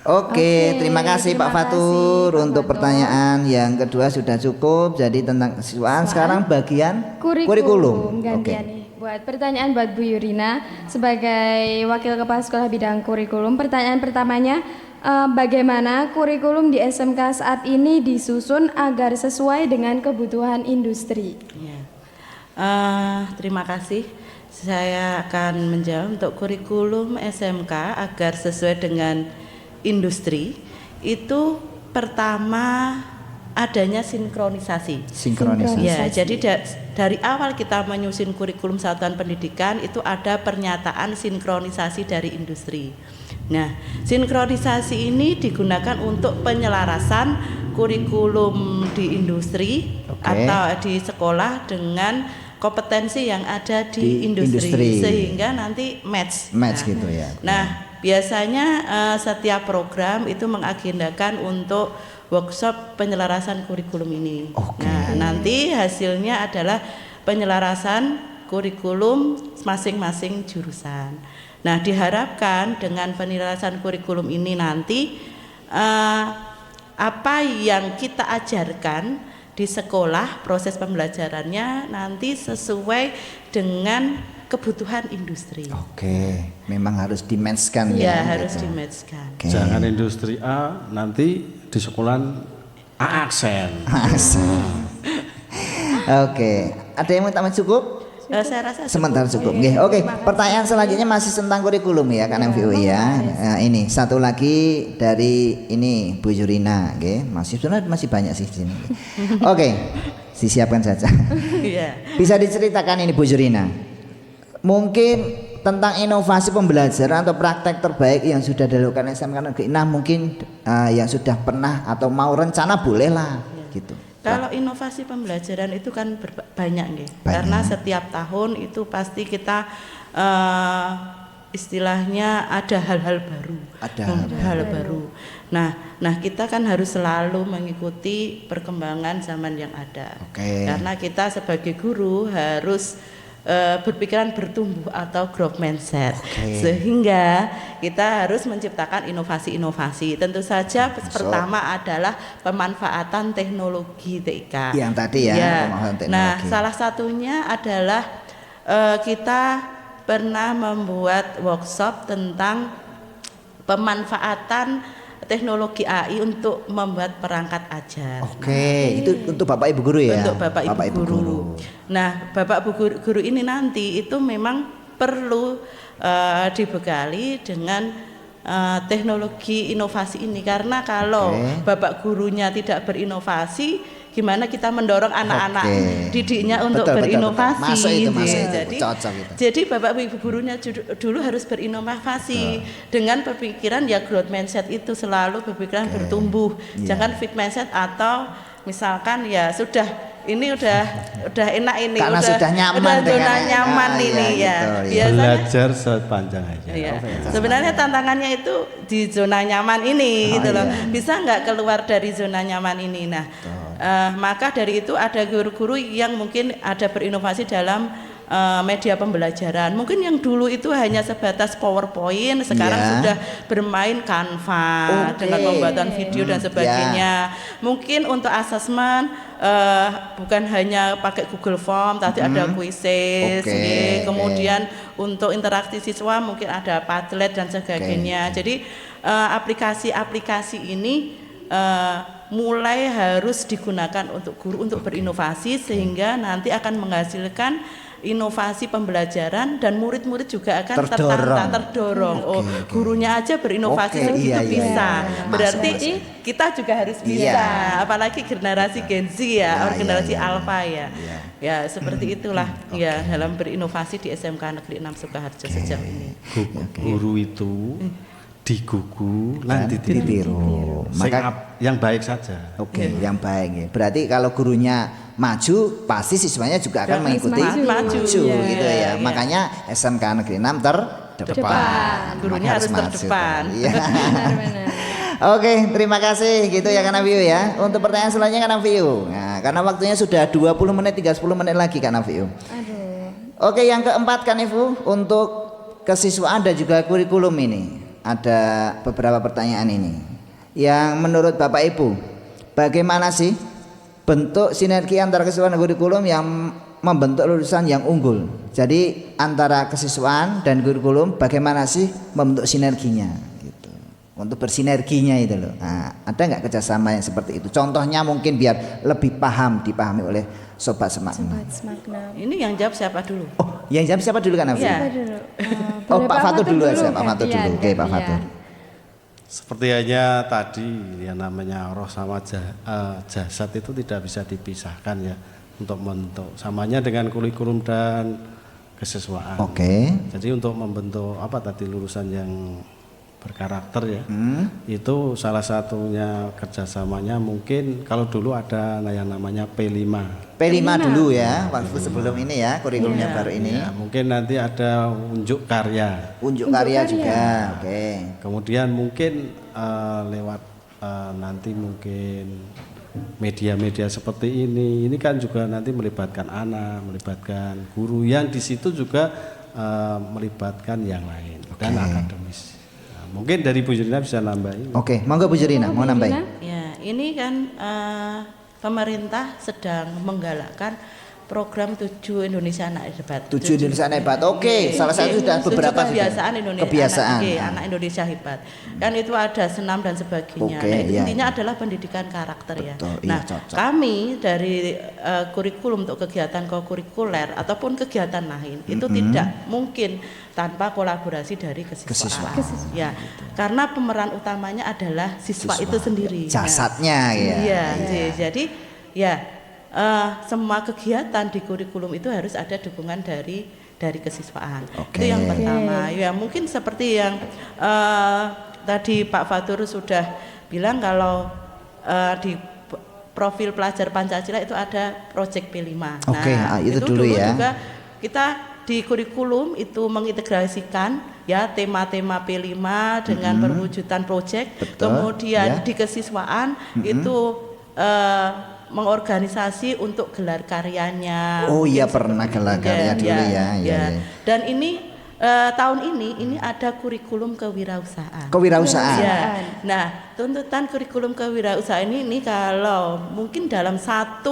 Oke, terima kasih Pak Fatur untuk pertanyaan yang kedua sudah cukup. Jadi tentang kesiswaan sekarang bagian kurikulum. Gantian nih. Buat pertanyaan buat Bu Yurina sebagai Wakil Kepala Sekolah Bidang Kurikulum. Pertanyaan pertamanya, bagaimana kurikulum di SMK saat ini disusun agar sesuai dengan kebutuhan industri? Ya. Terima kasih. Saya akan menjawab untuk kurikulum SMK agar sesuai dengan industri. Itu pertama adanya sinkronisasi. Ya, jadi dari awal kita menyusun kurikulum satuan pendidikan itu ada pernyataan sinkronisasi dari industri. Nah, sinkronisasi ini digunakan untuk penyelarasan kurikulum di industri atau di sekolah dengan kompetensi yang ada di industri. Sehingga nanti match gitu ya. Nah, biasanya setiap program itu mengagendakan untuk workshop penyelarasan kurikulum ini. Nah, nanti hasilnya adalah penyelarasan kurikulum masing-masing jurusan. Nah, diharapkan dengan penyelarasan kurikulum ini nanti apa yang kita ajarkan di sekolah, proses pembelajarannya nanti sesuai dengan kebutuhan industri. Memang harus dimatchkan ya. Harus dimatchkan. Jangan industri A nanti di sekolah A aksen. Ada yang mau tambah cukup? Saya rasa sementara cukup. Pertanyaan selanjutnya masih tentang kurikulum ya kan MVU ya. Ini satu lagi dari ini Bu Yurina, masih banyak sih di sini. Disiapkan saja. Bisa diceritakan ini Bu Yurina, mungkin tentang inovasi pembelajaran atau praktek terbaik yang sudah dilakukan SMK Negeri 6 mungkin yang sudah pernah atau mau rencana bolehlah gitu. Kalau inovasi pembelajaran itu kan banyak. Karena setiap tahun itu pasti kita istilahnya ada hal-hal baru. Hal baru. Nah kita kan harus selalu mengikuti perkembangan zaman yang ada. Karena kita sebagai guru harus berpikiran bertumbuh atau growth mindset, sehingga kita harus menciptakan inovasi-inovasi. Tentu saja pertama adalah pemanfaatan teknologi TIK. Yang tadi ya. Nah, salah satunya adalah kita pernah membuat workshop tentang pemanfaatan teknologi AI untuk membuat perangkat ajar. Itu untuk Bapak Ibu guru ya. Untuk Bapak Ibu guru. Nah, Bapak Ibu guru ini nanti itu memang perlu dibekali dengan teknologi inovasi ini, karena kalau Bapak gurunya tidak berinovasi, gimana kita mendorong anak-anak didiknya untuk berinovasi. Jadi Bapak Ibu gurunya dulu harus berinovasi dengan berpikiran ya growth mindset, itu selalu berpikiran bertumbuh. Jangan fixed mindset atau misalkan ya sudah ini udah enak ini, karena sudah nyaman dengan zona nyaman ini ya. gitu, Biasanya belajar sepanjang aja. iya. Sebenarnya tantangannya itu di zona nyaman ini gitu loh. Bisa nggak keluar dari zona nyaman ini? Nah, maka dari itu ada guru-guru yang mungkin ada berinovasi dalam media pembelajaran. Mungkin yang dulu itu hanya sebatas PowerPoint, sekarang sudah bermain Canva dengan pembuatan video dan sebagainya. Mungkin untuk asesmen bukan hanya pakai Google Form, tapi ada quizzes, kemudian untuk interaksi siswa mungkin ada Padlet dan sebagainya. Jadi aplikasi-aplikasi ini mulai harus digunakan untuk guru untuk berinovasi sehingga nanti akan menghasilkan inovasi pembelajaran dan murid-murid juga akan terdorong. Gurunya aja berinovasi segitu bisa. Berarti kita juga harus bisa. Apalagi generasi Gen Z ya, generasi Alpha ya. Ya, seperti itulah ya dalam berinovasi di SMK Negeri 6 Sukoharjo sejauh ini. Guru itu digugu nanti ditiru. Maka yang baik saja. Yang baik ya. Berarti kalau gurunya maju, pasti siswanya juga akan mengikuti maju gitu ya. Makanya SMK Negeri 6 terdepan. Gurunya harus terdepan. Oke, terima kasih gitu ya Kak Nafiu ya. Untuk pertanyaan selanjutnya Kak Nafiu. Nah, karena waktunya sudah 20 menit, 30 menit lagi Kak Nafiu. Oke, yang keempat Kak Nafiu, untuk kesiswaan dan juga kurikulum ini. Ada beberapa pertanyaan ini. Yang menurut Bapak Ibu, bagaimana sih bentuk sinergi antara kesiswaan dan kurikulum yang membentuk lulusan yang unggul? Jadi antara kesiswaan dan kurikulum bagaimana sih membentuk sinerginya gitu. Untuk bersinerginya itu loh. Nah, ada nggak kerjasama yang seperti itu? Contohnya mungkin biar lebih dipahami oleh Sobat Semakna. Ini yang jawab siapa dulu? Oh, yang jawab siapa dulu kan Nafi? Iya. Pak Fatur dulu aja, Pak Fatur dulu. Oke, Pak Fatur. Seperti hanya tadi yang namanya roh sama jasad itu tidak bisa dipisahkan ya untuk membentuk. Samanya dengan kurikulum dan kesiswaan. Jadi untuk membentuk lulusan yang berkarakter ya, itu salah satunya kerjasamanya mungkin kalau dulu ada yang namanya P5 dulu ya, waktu sebelum ini ya kurikulumnya baru ini. Ya, mungkin nanti ada unjuk karya juga. Kemudian mungkin lewat nanti mungkin media-media seperti ini kan juga nanti melibatkan anak, melibatkan guru yang di situ juga melibatkan yang lain dan akademis. Mungkin dari Bu Jurina bisa nambahin. Monggo Bu Jurina mau nambahin. Ya, ini kan pemerintah sedang menggalakkan program 7 Indonesia Anak Hebat. 7 Indonesia Anak Hebat. Salah satu sudah beberapa kebiasaan anak Indonesia hebat. Kan itu ada senam dan sebagainya. Intinya adalah pendidikan karakter ya. Kami dari kurikulum untuk kegiatan kokurikuler ataupun kegiatan lain itu tidak mungkin tanpa kolaborasi dari kesiswaan. Ya, karena pemeran utamanya adalah siswa itu sendiri. Jasadnya Jadi semua kegiatan di kurikulum itu harus ada dukungan dari kesiswaan. Itu yang pertama. Ya mungkin seperti yang tadi Pak Fatur sudah bilang kalau di profil pelajar Pancasila itu ada proyek P5. Itu dulu ya. Juga kita di kurikulum itu mengintegrasikan ya tema-tema P5 dengan perwujudan proyek. Kemudian di kesiswaan itu mengorganisasi untuk gelar karyanya. Pernah gelar karya dulu ya. Dan ini tahun ini ada kurikulum kewirausahaan. Nah, tuntutan kurikulum kewirausahaan ini kalau mungkin dalam 1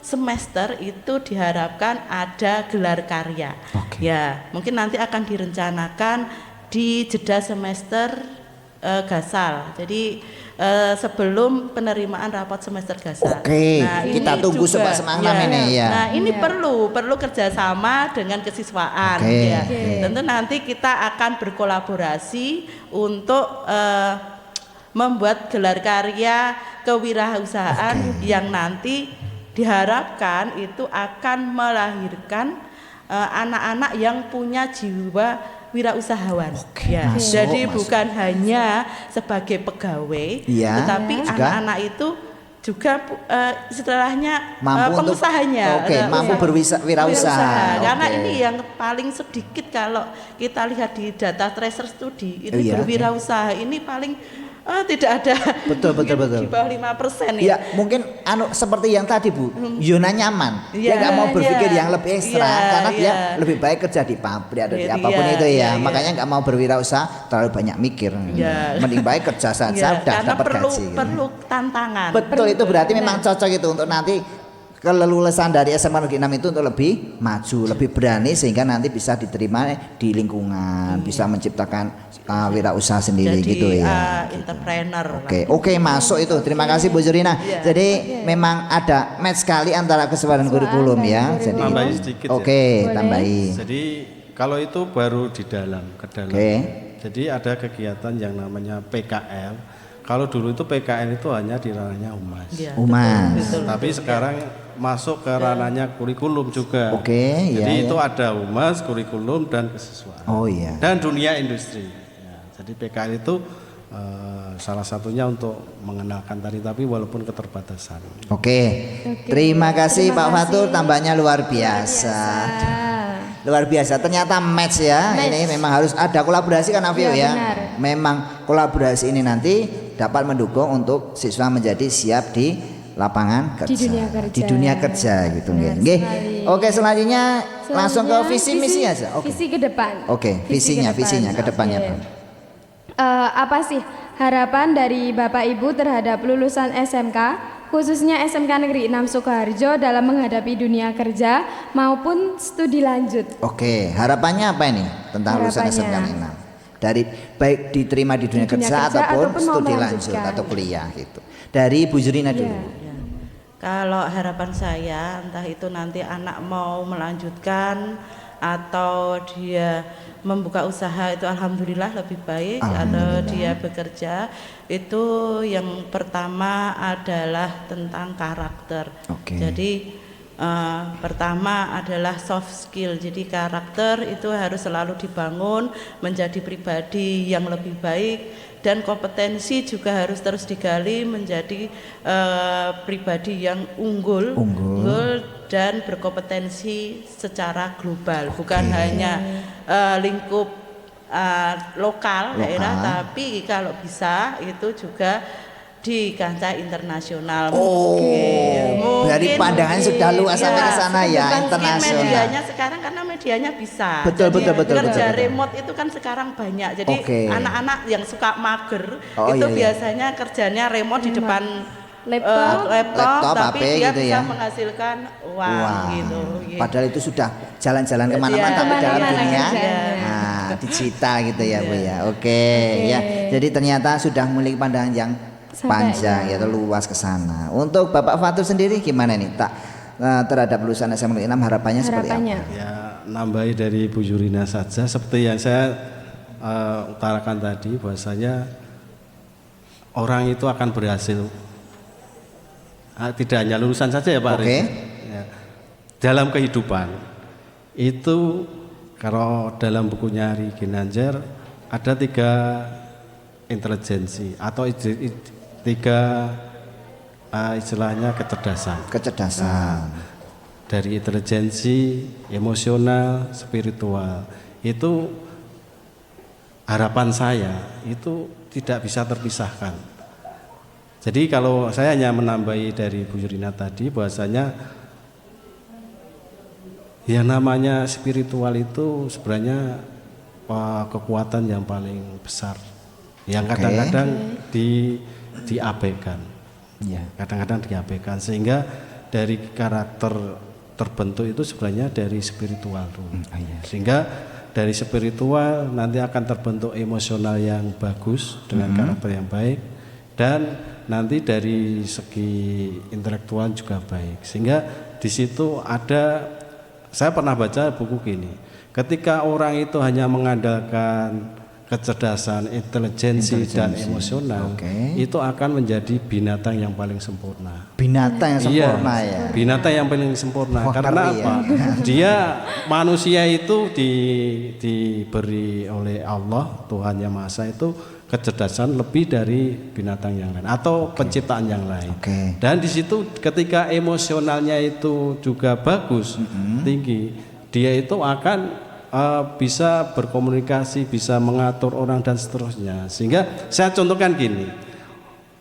semester itu diharapkan ada gelar karya. Ya, mungkin nanti akan direncanakan di jeda semester gasal. Jadi sebelum penerimaan rapot semester gasal. Nah, kita tunggu Sobat Semakna ini ya. Nah, ini perlu kerjasama dengan kesiswaan. Tentu nanti kita akan berkolaborasi untuk membuat gelar karya kewirausahaan yang nanti diharapkan itu akan melahirkan anak-anak yang punya jiwa wirausahawan. Jadi bukan hanya sebagai pegawai, tetapi anak-anak itu juga istilahnya mampu pengusahanya. mampu berwirausaha. Karena ini yang paling sedikit kalau kita lihat di data tracer studi itu berwirausaha ini paling tidak ada. Betul. Di bawah 5% ya. Mungkin seperti yang tadi Bu, Yona nyaman. Dia nggak mau berpikir yang lebih ekstra karena dia lebih baik kerja di pabrik atau di apapun itu ya. Makanya nggak mau berwirausaha terlalu banyak mikir. Mending baik kerja saja udah dapat gaji. Perlu tantangan. Betul, itu berarti memang cocok itu untuk nanti kelulusan dari SMA Negeri 6 itu untuk lebih maju, lebih berani sehingga nanti bisa diterima di lingkungan, bisa menciptakan wirausaha sendiri. Jadi, gitu ya. Entrepreneur. Oke, masuk itu. Terima kasih Bu Zurina. Jadi memang ada match sekali antara keseluruhan kurikulum ya. Jadi tambahin sedikit. Tambahin. Jadi kalau itu baru di dalam, ke dalam. Jadi ada kegiatan yang namanya PKL. Kalau dulu itu PKL itu hanya di ranahnya humas. Betul. Tapi sekarang masuk ke ranahnya kurikulum juga. Jadi itu ada humas, kurikulum dan kesiswaan. Dan dunia industri. Ya, jadi PKL itu salah satunya untuk mengenalkan tari, tapi walaupun keterbatasan. Terima kasih Pak Fatur, tambahnya luar biasa. Luar biasa, ternyata match ya. Ini memang harus ada kolaborasi kan Afio ya. Memang kolaborasi ini nanti dapat mendukung untuk siswa menjadi siap di lapangan kerja, di dunia kerja gitu nggih. Oke, selanjutnya langsung ke visi misi aja. Visi ke depan. Visinya ke depannya Pak. Apa sih harapan dari Bapak Ibu terhadap lulusan SMK, khususnya SMK Negeri 6 Sukoharjo dalam menghadapi dunia kerja maupun studi lanjut? Harapannya apa ini tentang lulusan SMK 6? Dari baik diterima di dunia kerja ataupun studi lanjut atau kuliah gitu. Dari Bu Zurina dulu. Kalau harapan saya, entah itu nanti anak mau melanjutkan atau dia membuka usaha, itu alhamdulillah lebih baik. Atau dia bekerja, itu yang pertama adalah tentang karakter. Jadi pertama adalah soft skill. Jadi karakter itu harus selalu dibangun menjadi pribadi yang lebih baik, dan kompetensi juga harus terus digali menjadi pribadi yang unggul dan berkompetensi secara global, bukan hanya lingkup lokal daerah, tapi kalau bisa itu juga di kancah internasional. Dari pandangan sudah luas sampai ke sana ya, internasional. Medianya sekarang karena medianya bisa. Betul. Kerja remote itu kan sekarang banyak. Jadi anak-anak yang suka mager itu biasanya kerjanya remote di depan laptop tapi dia gitu bisa ya, menghasilkan uang gitu. Padahal itu sudah jalan-jalan kemana-mana tapi dalam dunia digital gitu ya Bu ya. Ya. Jadi ternyata sudah memiliki pandangan yang panjang ya, luas ke sana. Untuk Bapak Fatur sendiri gimana nih terhadap lulusan SMA 6 harapannya seperti apa? Ya, nambahi dari Bu Zurina saja, seperti yang saya utarakan tadi, bahwasanya orang itu akan berhasil tidak hanya lulusan saja ya Pak Riz. Ya, dalam kehidupan itu, kalau dalam bukunya Ari Ginanjar ada 3 intelijensi atau 3 istilahnya kecerdasan. Dari intelijensi, emosional, spiritual, itu harapan saya itu tidak bisa terpisahkan. Jadi kalau saya hanya menambahi dari Bu Zurina tadi, bahwasanya yang namanya spiritual itu sebenarnya kekuatan yang paling besar, yang kadang-kadang diabaikan. Kadang-kadang diabaikan, sehingga dari karakter terbentuk itu sebenarnya dari spiritual dulu. Sehingga dari spiritual nanti akan terbentuk emosional yang bagus dengan karakter yang baik, dan nanti dari segi intelektual juga baik. Sehingga di situ ada, saya pernah baca buku gini, ketika orang itu hanya mengandalkan kecerdasan, intelijensi dan emosional, itu akan menjadi binatang yang paling sempurna. Binatang yang sempurna iya, ya. Binatang yang paling sempurna. Wah, Karena ngeri ya. apa? Dia manusia itu diberi oleh Allah Tuhan Yang Maha Esa itu kecerdasan lebih dari binatang yang lain atau penciptaan yang lain. Dan di situ ketika emosionalnya itu juga bagus, tinggi, dia itu akan bisa berkomunikasi, bisa mengatur orang dan seterusnya. Sehingga saya contohkan gini,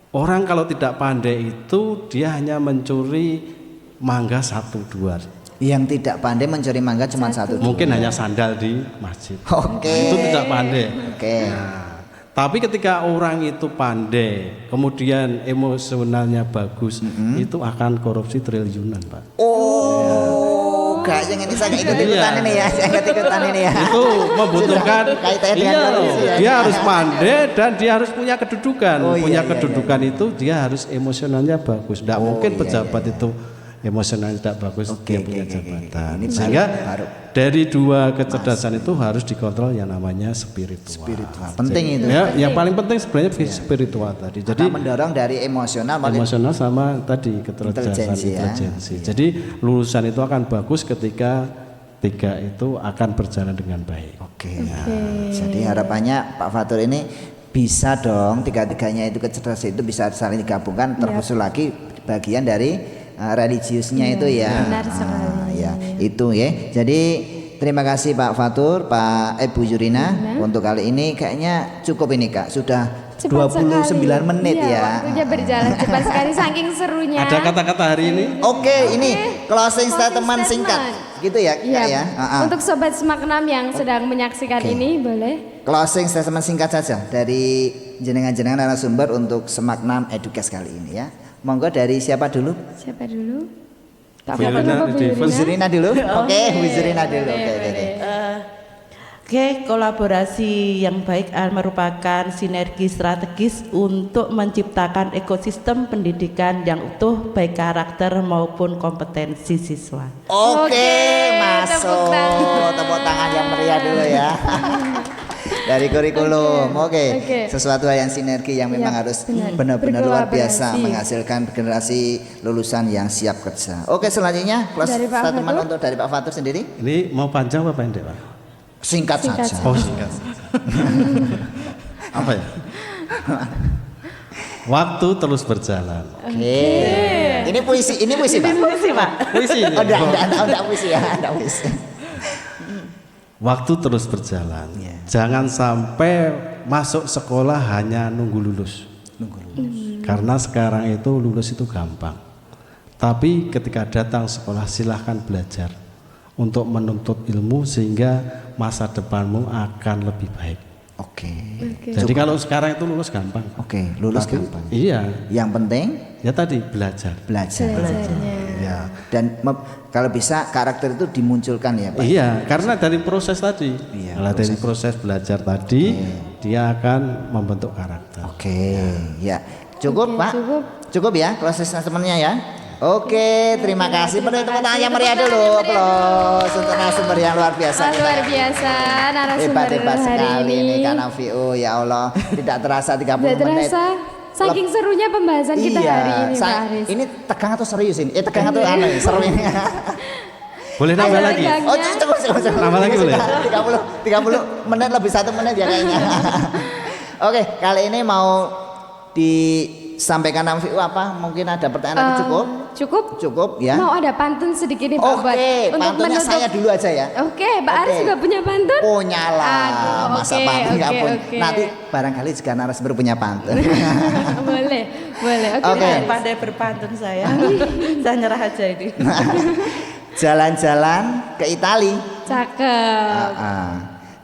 orang kalau tidak pandai itu dia hanya mencuri mangga 1-2. Yang tidak pandai mencuri mangga cuma 1. Mungkin hanya sandal di masjid. Oke. Itu tidak pandai. Oke. Nah, tapi ketika orang itu pandai, kemudian emosionalnya bagus, itu akan korupsi triliunan, Pak. Kayaknya ini saya ikut-ikutan ini ya, saya ikut-ikutan ini ya. Itu membutuhkan, kaitannya dengan korupsi ya. dia harus pandai dan dia harus punya kedudukan. Punya kedudukan iya. itu dia harus emosionalnya bagus. Tidak mungkin pejabat itu emosionalnya tidak bagus, dia punya jabatan. Ini Sehingga baru. dari dua kecerdasan itu harus dikontrol yang namanya spiritual. Penting itu. Ya, yang paling penting sebenarnya spiritual tadi. Jadi mendorong dari emosional sama tadi kecerdasan intelijensi. Jadi lulusan itu akan bagus ketika tiga itu akan berjalan dengan baik. Jadi harapannya Pak Fatur ini bisa dong tiga-tiganya itu kecerdasan itu bisa saling digabungkan terkhusus lagi bagian dari religiusnya itu ya. Benar sekali. Ya, itu ya. Jadi terima kasih Pak Fatur, Pak Ibu Jurina untuk kali ini kayaknya cukup ini Kak. Sudah Cepat 29 sekali. menit ya. Waktunya berjalan cepat sekali saking serunya. Ada kata-kata hari ini? Oke, ini closing statement singkat. Gitu ya, Kak Iya. ya. Untuk sobat Semaknam yang sedang menyaksikan ini boleh. Closing statement singkat saja dari jenengan-jenengan narasumber untuk Semaknam Edukes kali ini ya. Monggo dari siapa dulu? Siapa dulu? Kak Bu Fatur Yurina, apa Bu di- Bu Yurina? Zurina dulu. Oke, Bu Zurina dulu. Oke, kolaborasi yang baik merupakan sinergi strategis untuk menciptakan ekosistem pendidikan yang utuh baik karakter maupun kompetensi siswa. Oke, masuk. tepuk tangan. Tepuk tangan yang meriah dulu ya. Dari kurikulum. Oke. Sesuatu yang sinergi yang memang harus benar-benar luar biasa Berkolaborasi. menghasilkan generasi lulusan yang siap kerja. Oke, selanjutnya close Dari Pak statement Fatur. untuk dari Pak Fatur sendiri. Ini mau panjang apa pendek, Pak? Singkat Singkat saja. Oh, singkat. Apa ya? Waktu terus berjalan. Oke. Ini puisi Pak. Puisi, Pak. Puisi ini. Oh, enggak puisi ya, enggak puisi. Waktu terus berjalan. Jangan sampai masuk sekolah hanya nunggu lulus. Karena sekarang itu lulus itu gampang. Tapi ketika datang sekolah silahkan belajar untuk menuntut ilmu sehingga masa depanmu akan lebih baik. Oke. Jadi kalau sekarang itu lulus gampang. Oke, lulus Tapi- gampang. Iya. Yang penting Ya tadi belajar. belajar. Ya. Dan kalau bisa karakter itu dimunculkan ya Pak. Iya, karena dari proses tadi. Iya, Kalau dari proses belajar tadi, dia akan membentuk karakter. Oke, ya. Cukup Pak? cukup. Cukup ya proses statementnya ya. Oke, terima kasih. Penuh tepuk tangan yang meriah dulu. Aplaus untuk narasumber yang luar biasa. Luar biasa narasumber Hebat-hebat hari sekali ini ini. Kak Nafiu, ya Allah. Tidak terasa 30 Tidak menit. terasa saking serunya pembahasan kita hari ini Pak Aris. Ini tegang atau serius ini? Tegang atau aneh? Seru ini. Boleh nambah Ada lagi? tegangnya. Oh, cukup. Nambah lagi boleh? 30 menit lebih 1 menit ya kayaknya. Oke, kali ini mau disampaikan Nafiu apa? Mungkin ada pertanyaan lagi cukup? Cukup? Cukup ya. Mau ada pantun sedikit nih Pak buat Oke, untuk pantunnya menutup. saya dulu aja ya. Oke, Pak Aris Oke. juga punya pantun? Punya lah, Aduh, masa oke, pantun nggak oke, punya. oke. Nanti barangkali juga narasumber punya pantun. boleh. Oke. Oke. Pak Aris. Pandai berpantun saya. Saya nyerah aja ini. Jalan-jalan ke Itali. Cakep.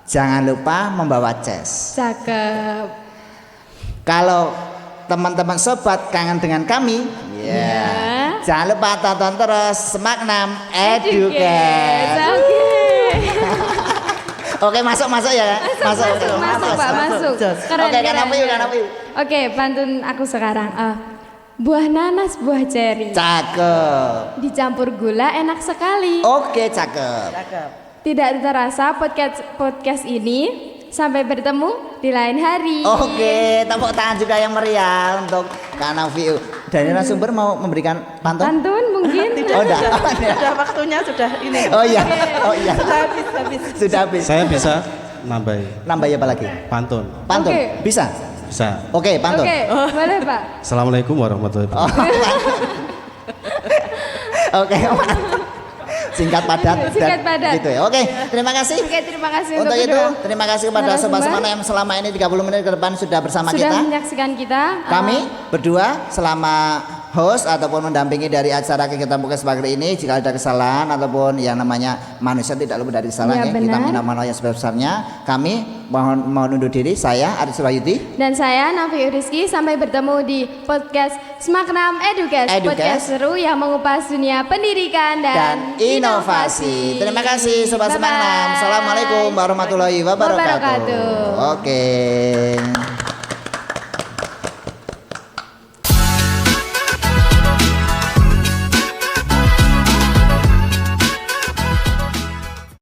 Jangan lupa membawa ces. Cakep. Kalau teman-teman sobat kangen dengan kami, Ya. jangan lupa tonton terus Semaknam Edukes. Oke. Oke, masuk ya. Masuk, Pak, masuk. Keren, Oke, keren, Kanapiu. keren. Oke, pantun aku sekarang. Buah nanas, buah ceri. Cakep. Dicampur gula enak sekali. Oke, cakep. Cakep. Tidak terasa podcast ini Sampai bertemu di lain hari. Oke, tepuk tangan juga yang meriah untuk Kak Nafi. Dari narasumber mau memberikan pantun? Pantun mungkin. Oh, enggak. Sudah waktunya sudah ini. Oh iya. Oh iya. Sudah habis. Sudah habis. Saya bisa nambahin Nambah apa lagi? pantun. Pantun. Oke. Bisa? Bisa. Oke, pantun. Oke, boleh Pak. Assalamualaikum warahmatullahi wabarakatuh. Oke, mantap. Singkat padat. Singkat padat. Gitu ya. Oke, terima kasih. Oke, terima kasih Untuk itu, kedua terima kasih kepada narasumber. sobat semana yang selama ini 30 menit ke depan sudah bersama Sudah kita. menyaksikan kita. Kami berdua selama host ataupun mendampingi dari acara kegiatan Bukas Pagi ini, jika ada kesalahan ataupun yang namanya manusia tidak luput dari kesalahan, Ya, kita benar. minta maaf yang sebesar-besarnya. Kami mohon undur diri. Saya Aris Suryuti. Dan saya Nafi Rizky, sampai bertemu di podcast Smaknam Educast, podcast seru yang mengupas dunia pendidikan dan inovasi. Terima kasih Sobat Bye-bye. Semangat. Assalamualaikum warahmatullahi wabarakatuh. Wabarakatuh. Oke.